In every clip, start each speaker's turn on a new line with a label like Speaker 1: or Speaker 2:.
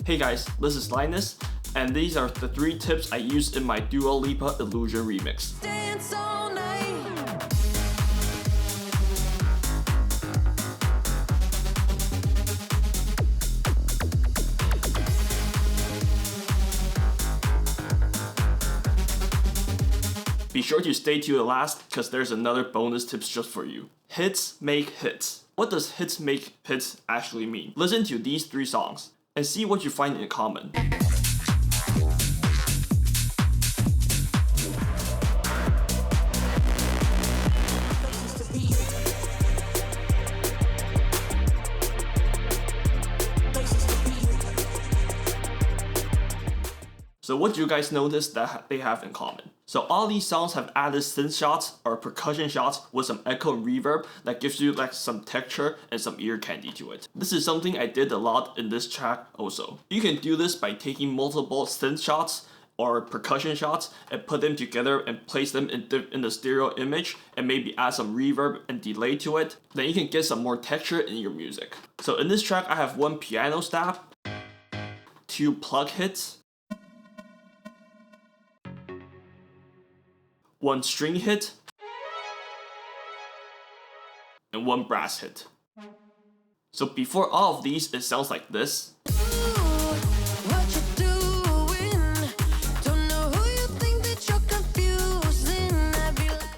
Speaker 1: Hey guys, this is Linus, and these are the 3 tips I used in my Dua Lipa Illusion remix.
Speaker 2: Dance all night.
Speaker 1: Be sure to stay to the last, because there's another bonus tips just for you. Hits make hits. What does hits make hits actually mean? Listen to these 3 songs and see what you find in common. So what do you guys notice that they have in common? So all these songs have added synth shots or percussion shots with some echo and reverb that gives you like some texture and some ear candy to it. This is something I did a lot in this track also. You can do this by taking multiple synth shots or percussion shots and put them together and place them in the stereo image and maybe add some reverb and delay to it. Then you can get some more texture in your music. So in this track I have 1 piano stab, 2 plug hits, 1 string hit, and 1 brass hit. So before all of these, it sounds like this.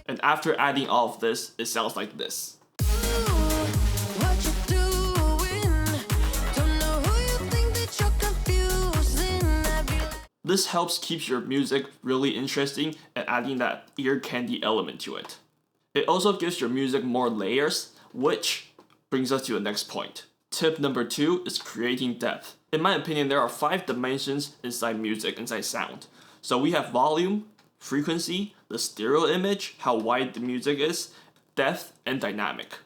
Speaker 1: And after adding all of this, it sounds like this. This helps keep your music really interesting and adding that ear candy element to it. It also gives your music more layers, which brings us to the next point. Tip number 2 is creating depth. In my opinion, there are 5 dimensions inside music, inside sound. So we have volume, frequency, the stereo image, how wide the music is, depth, and dynamic.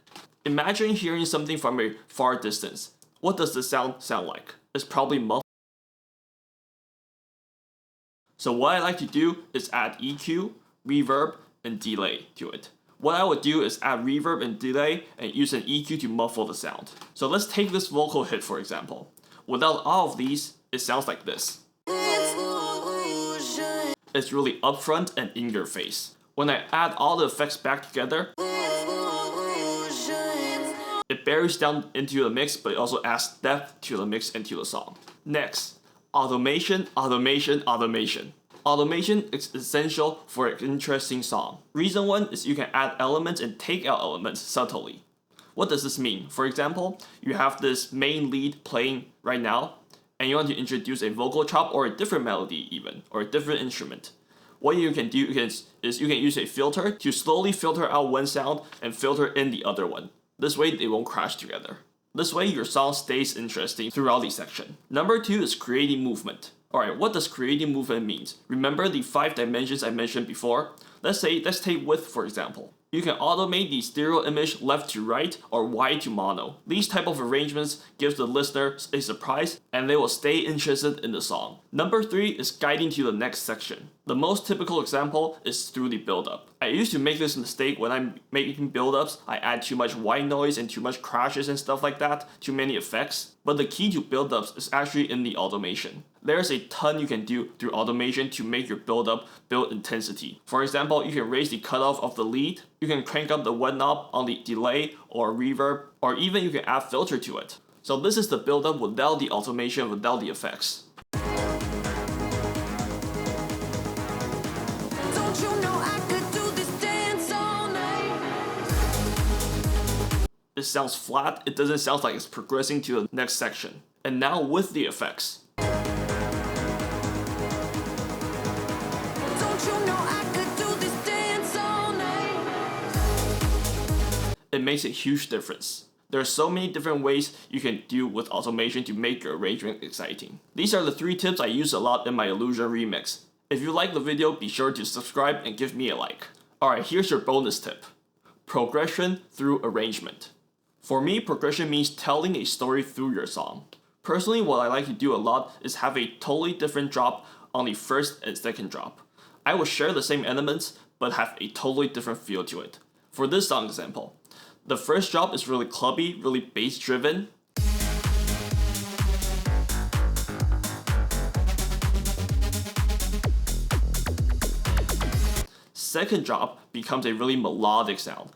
Speaker 1: Imagine hearing something from a far distance. What does the sound like? It's probably muffled. So what I like to do is add EQ, reverb, and delay to it. What I would do is add reverb and delay and use an EQ to muffle the sound. So let's take this vocal hit for example. Without all of these, it sounds like this. It's really upfront and in your face. When I add all the effects back together, it buries down into the mix, but it also adds depth to the mix and to the song. Next, automation, automation, automation. Automation is essential for an interesting song. Reason 1 is you can add elements and take out elements subtly. What does this mean? For example, you have this main lead playing right now, and you want to introduce a vocal chop or a different melody even, or a different instrument. What you can do is you can use a filter to slowly filter out one sound and filter in the other one. This way they won't crash together. This way your song stays interesting throughout the section. Number 2 is creating movement. Alright, what does creating movement mean? Remember the 5 dimensions I mentioned before? Let's take width for example. You can automate the stereo image left to right or wide to mono. These type of arrangements gives the listener a surprise and they will stay interested in the song. Number 3 is guiding to the next section. The most typical example is through the build-up. I used to make this mistake when I'm making build-ups. I add too much white noise and too much crashes and stuff like that, too many effects. But the key to build-ups is actually in the automation. There's a ton you can do through automation to make your build-up build intensity. For example, you can raise the cutoff of the lead, you can crank up the wet knob on the delay or reverb, or even you can add filter to it. So this is the build-up without the automation, without the effects.
Speaker 2: Don't you know I could do this dance all night?
Speaker 1: It sounds flat, it doesn't sound like it's progressing to the next section. And now with the effects. It makes a huge difference. There are so many different ways you can do with automation to make your arrangement exciting. These are the 3 tips I use a lot in my Illusion remix. If you like the video, be sure to subscribe and give me a like. Alright, here's your bonus tip. Progression through arrangement. For me, progression means telling a story through your song. Personally, what I like to do a lot is have a totally different drop on the first and second drop. I will share the same elements, but have a totally different feel to it. For this song example, the first drop is really clubby, really bass driven. second drop becomes a really melodic sound.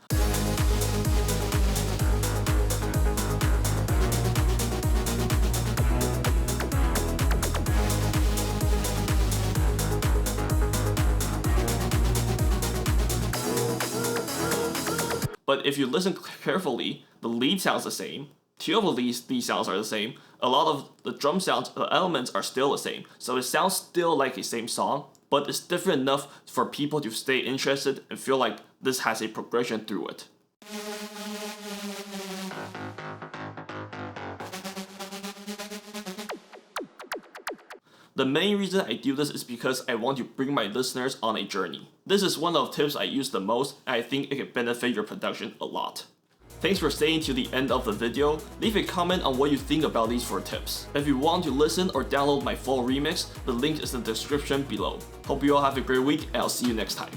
Speaker 1: But if you listen carefully, the lead sounds the same. Two of the lead sounds are the same. A lot of the drum sounds, the elements are still the same. So it sounds still like the same song, but it's different enough for people to stay interested and feel like this has a progression through it. The main reason I do this is because I want to bring my listeners on a journey. This is one of the tips I use the most, and I think it can benefit your production a lot. Thanks for staying to the end of the video. Leave a comment on what you think about these 4 tips. If you want to listen or download my full remix, the link is in the description below. Hope you all have a great week, and I'll see you next time.